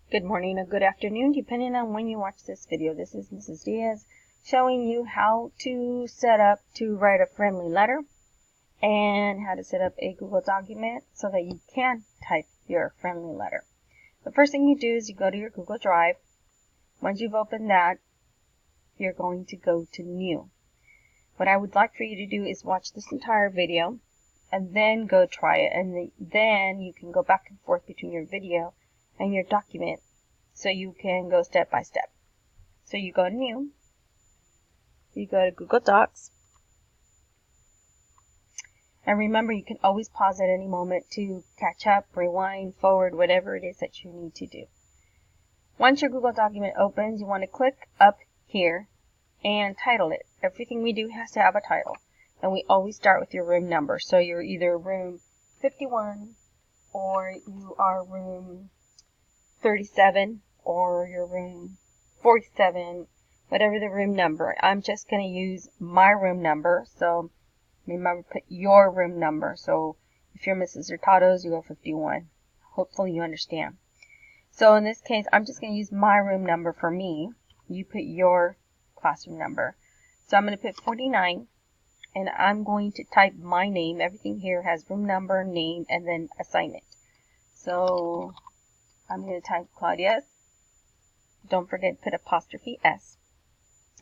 Good morning or good afternoon, depending on when you watch this video. This is Mrs. Diaz showing you how to set up to write a friendly letter and how to set up a Google document so that you can type your friendly letter. The first thing you do is you go to your Google Drive. Once you've opened that, you're going to go to New. What I would like for you to do is watch this entire video and then go try it, and then you can go back and forth between your video and your document so you can go step by step. So you go to New, you go to Google Docs, and remember you can always pause at any moment to catch up, rewind, forward, whatever it is that you need to do. Once your Google document opens, you want to click up here and title it. Everything we do has to have a title, and we always start with your room number. So you're either room 51 or you are room 37 or your room 47, whatever the room number. I'm just going to use my room number, so remember put your room number. So if you're Mrs. Hurtado's, you go 51. Hopefully you understand. So in this case, I'm just going to use my room number for me. You put your classroom number. So I'm going to put 49, and I'm going to type my name. Everything here has room number, name, and then assignment. So I'm going to type Claudia. Don't forget to put apostrophe S.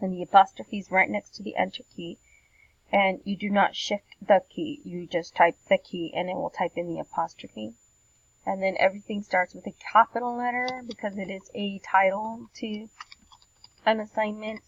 And the apostrophe is right next to the enter key. And you do not shift the key. You just type the key and it will type in the apostrophe. And then everything starts with a capital letter because it is a title to an assignment.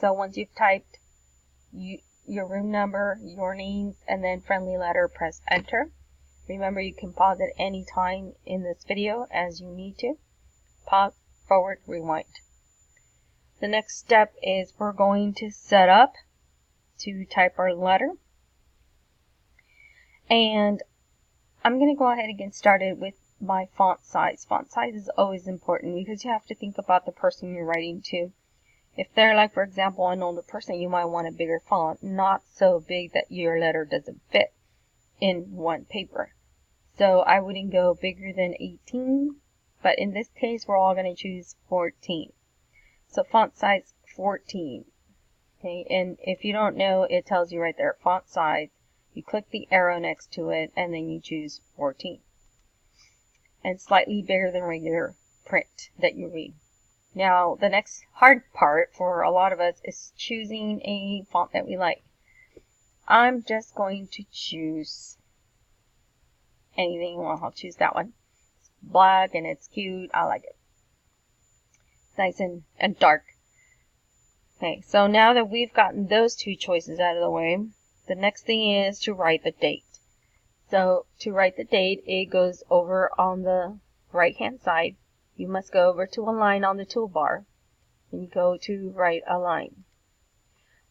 So once you've typed your room number, your names, and then friendly letter, press enter. Remember, you can pause at any time in this video as you need to. Pause, forward, rewind. The next step is we're going to set up to type our letter. And I'm going to go ahead and get started with my font size. Font size is always important because you have to think about the person you're writing to. If they're like, for example, an older person, you might want a bigger font, not so big that your letter doesn't fit in one paper. So I wouldn't go bigger than 18, but in this case, we're all going to choose 14. So font size 14. Okay, and if you don't know, it tells you right there, font size. You click the arrow next to it, and then you choose 14. And slightly bigger than regular print that you read. Now, the next hard part for a lot of us is choosing a font that we like. I'm just going to choose anything. Well, I'll choose that one. It's black and it's cute. I like it. It's nice and dark. Okay, so now that we've gotten those two choices out of the way, the next thing is to write the date. So to write the date, it goes over on the right-hand side. You must go over to a line on the toolbar, and you go to write a line.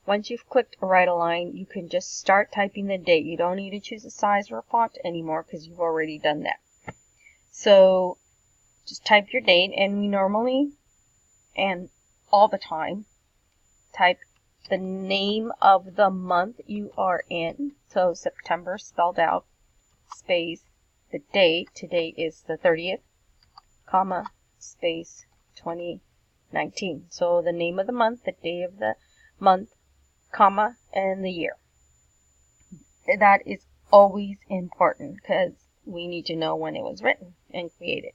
Once you've clicked write a line, you can just start typing the date. You don't need to choose a size or a font anymore because you've already done that. So just type your date, and we normally, and all the time, type the name of the month you are in. So September spelled out, space, the date. Today is the 30th, comma, space, 2019. So the name of the month, the day of the month, comma, and the year. That is always important because we need to know when it was written and created.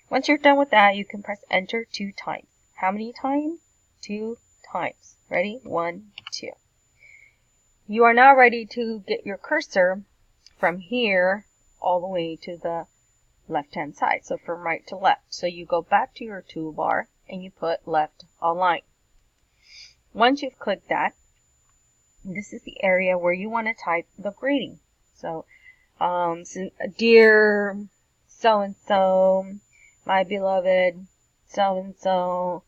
Once you're done with that, you can press enter 2 times. How many times? 2 times. Ready? 1, 2. You are now ready to get your cursor from here all the way to the left-hand side. So from right to left. So you go back to your toolbar and you put left align. Once you've clicked that, this is the area where you want to type the greeting. So, dear so-and-so, my beloved so-and-so,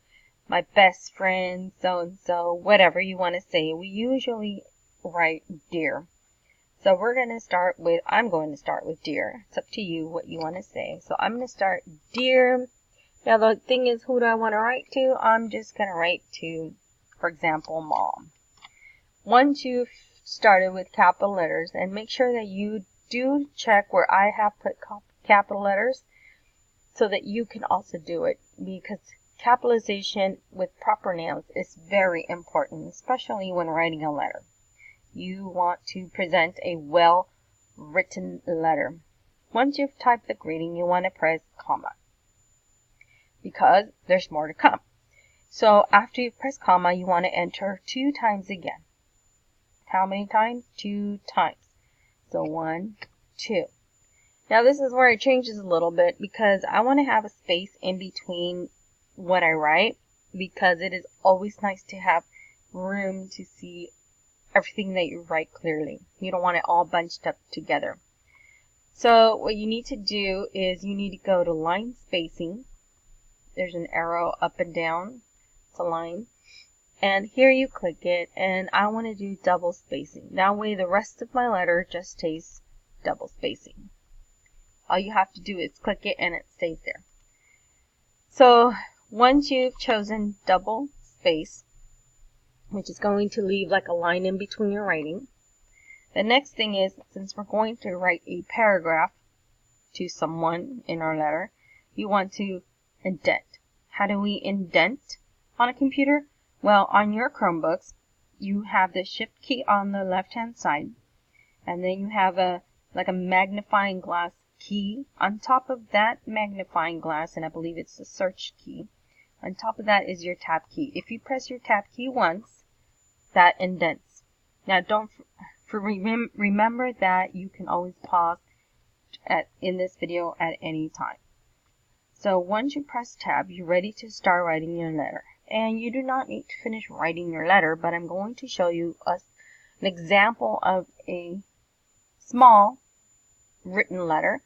my best friend so-and-so, whatever you want to say. We usually write dear. So I'm going to start with dear. It's up to you what you want to say. So I'm going to start dear. Now the thing is, who do I want to write to? I'm just going to write to, for example, mom. Once you've started with capital letters, and make sure that you do check where I have put capital letters, so that you can also do it, because capitalization with proper names is very important, especially when writing a letter. You want to present a well-written letter. Once you've typed the greeting, you want to press comma, because there's more to come. So after you press comma, you want to enter 2 times again. How many times? 2 times. So 1, 2. Now this is where it changes a little bit, because I want to have a space in between what I write, because it is always nice to have room to see everything that you write clearly. You don't want it all bunched up together. So what you need to do is you need to go to line spacing. There's an arrow up and down. It's a line. And here you click it, and I want to do double spacing. That way the rest of my letter just stays double spacing. All you have to do is click it and it stays there. So once you've chosen double space, which is going to leave like a line in between your writing, the next thing is, since we're going to write a paragraph to someone in our letter, you want to indent. How do we indent on a computer? Well, on your Chromebooks, you have the Shift key on the left-hand side, and then you have a magnifying glass key. On top of that magnifying glass, and I believe it's the search key, on top of that is your tab key. If you press your tab key once, that indents. Now remember that you can always pause in this video at any time. So once you press tab, you're ready to start writing your letter. And you do not need to finish writing your letter, but I'm going to show you an example of a small written letter.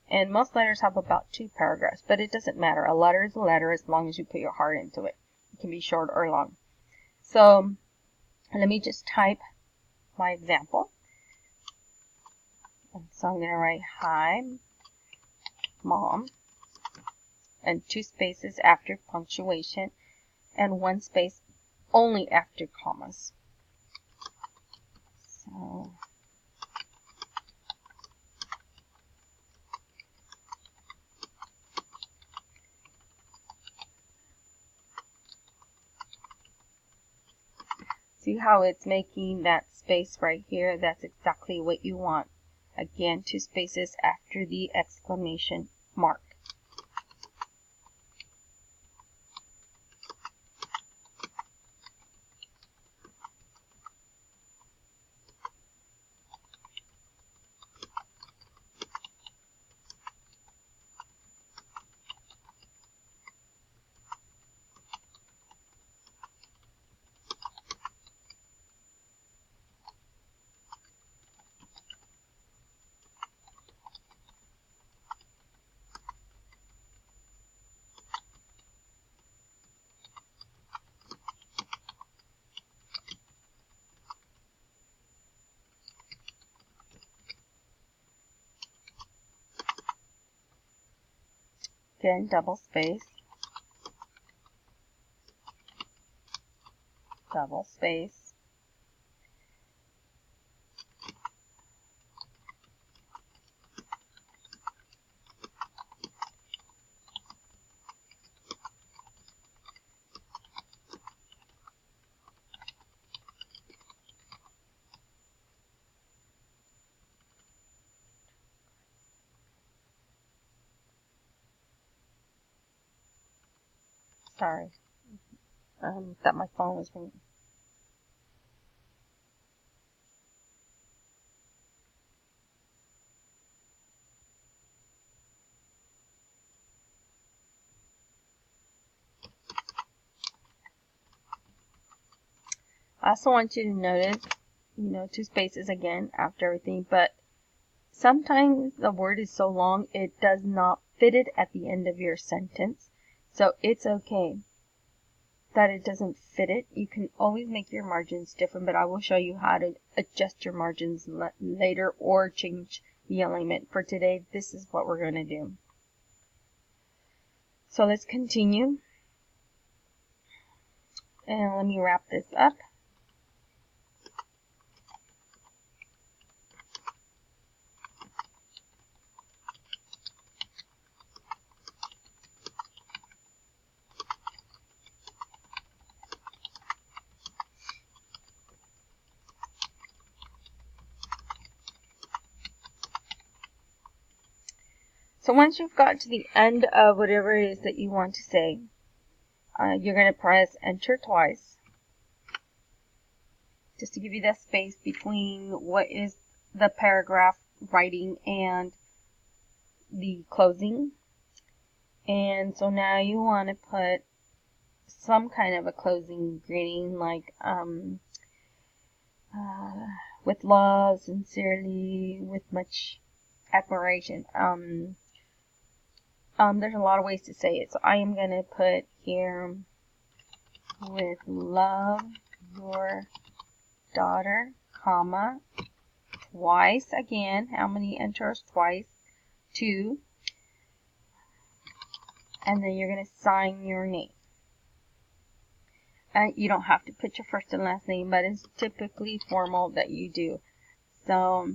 And most letters have about 2 paragraphs, but it doesn't matter. A letter is a letter as long as you put your heart into it. It can be short or long. So let me just type my example. And so I'm going to write, hi, Mom, and 2 spaces after punctuation, and 1 space only after commas. So see how it's making that space right here? That's exactly what you want. Again, 2 spaces after the exclamation mark. Again, double space, double space, sorry, that my phone was ringing. I also want you to notice, 2 spaces again after everything, but sometimes the word is so long it does not fit it at the end of your sentence. So it's okay that it doesn't fit it. You can always make your margins different, but I will show you how to adjust your margins later or change the alignment. For today, this is what we're going to do. So let's continue. And let me wrap this up. So once you've got to the end of whatever it is that you want to say, you're going to press enter twice, just to give you that space between what is the paragraph writing and the closing. And so now you want to put some kind of a closing greeting, like with love, sincerely, with much admiration. There's a lot of ways to say it, so I am going to put here, with love, your daughter, comma, twice again. How many enters? Twice. 2. And then you're going to sign your name. You don't have to put your first and last name, but it's typically formal that you do. So,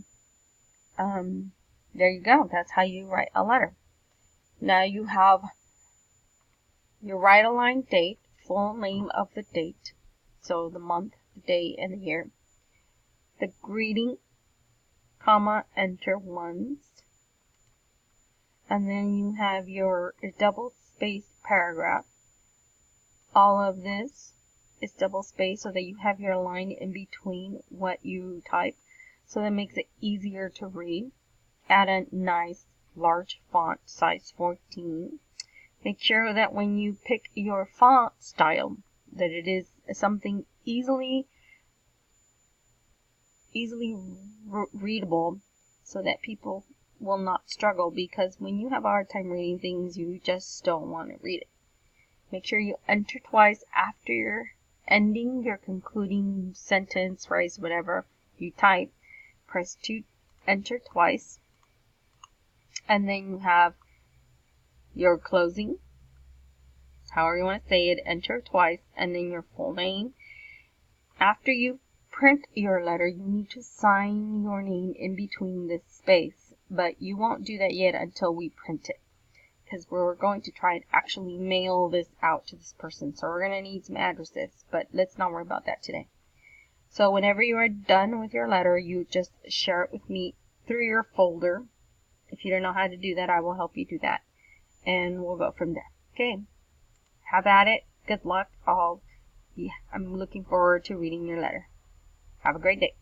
there you go. That's how you write a letter. Now you have your right aligned date, full name of the date, so the month, the day, and the year. The greeting, comma, enter once. And then you have your double-spaced paragraph. All of this is double-spaced so that you have your line in between what you type, so that makes it easier to read. Add a nice large font, size 14. Make sure that when you pick your font style, that it is something easily readable, so that people will not struggle, because when you have a hard time reading things, you just don't want to read it. Make sure you enter twice after your ending, your concluding sentence, phrase, whatever you type. Press 2, enter twice. And then you have your closing, however you want to say it, enter twice, and then your full name. After you print your letter, you need to sign your name in between this space, but you won't do that yet until we print it, because we're going to try and actually mail this out to this person. So we're going to need some addresses, but let's not worry about that today. So whenever you are done with your letter, you just share it with me through your folder. If you don't know how to do that, I will help you do that, and we'll go from there. Okay, have at it. Good luck. I'm looking forward to reading your letter. Have a great day.